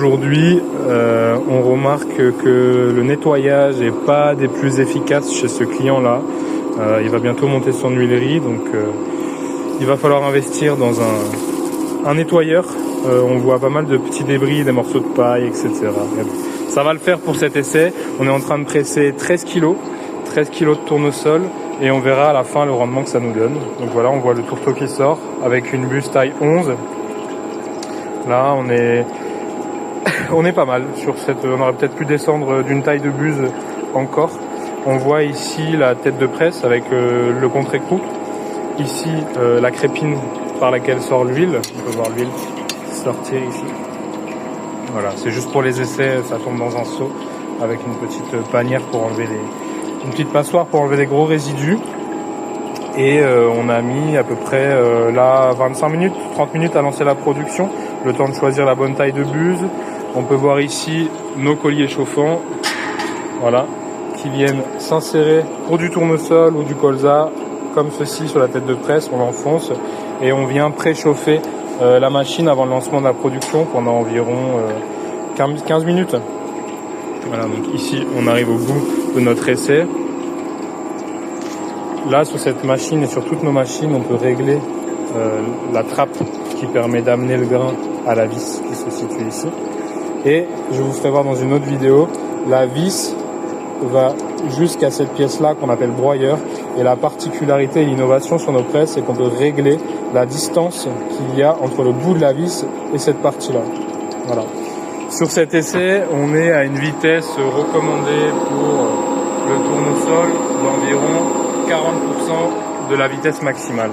Aujourd'hui, on remarque que le nettoyage n'est pas des plus efficaces chez ce client-là. Il va bientôt monter son huilerie, donc il va falloir investir dans un nettoyeur. On voit pas mal de petits débris, des morceaux de paille, etc. Ça va le faire pour cet essai. On est en train de presser 13 kg de tournesol et on verra à la fin le rendement que ça nous donne. Donc voilà, on voit le tourteau qui sort avec une buse taille 11. Là, on est pas mal sur cette. On aurait peut-être pu descendre d'une taille de buse encore. On voit ici la tête de presse avec le contre-écrou. Ici, la crépine par laquelle sort l'huile. On peut voir l'huile sortir ici. Voilà, c'est juste pour les essais, ça tombe dans un seau avec une petite panière pour enlever une petite passoire pour enlever les gros résidus. Et on a mis à peu près là 25 minutes, 30 minutes à lancer la production. Le temps de choisir la bonne taille de buse. On peut voir ici nos colliers chauffants, voilà, qui viennent s'insérer pour du tournesol ou du colza, comme ceci sur la tête de presse. On l'enfonce et on vient préchauffer la machine avant le lancement de la production pendant environ 15 minutes. Voilà, donc ici on arrive au bout de notre essai. Là, sur cette machine et sur toutes nos machines, on peut régler la trappe qui permet d'amener le grain à la vis qui se situe ici. Et je vous ferai voir dans une autre vidéo, la vis va jusqu'à cette pièce-là qu'on appelle broyeur. Et la particularité et l'innovation sur nos presses, c'est qu'on peut régler la distance qu'il y a entre le bout de la vis et cette partie-là. Voilà. Sur cet essai, on est à une vitesse recommandée pour le tournesol d'environ 40% de la vitesse maximale.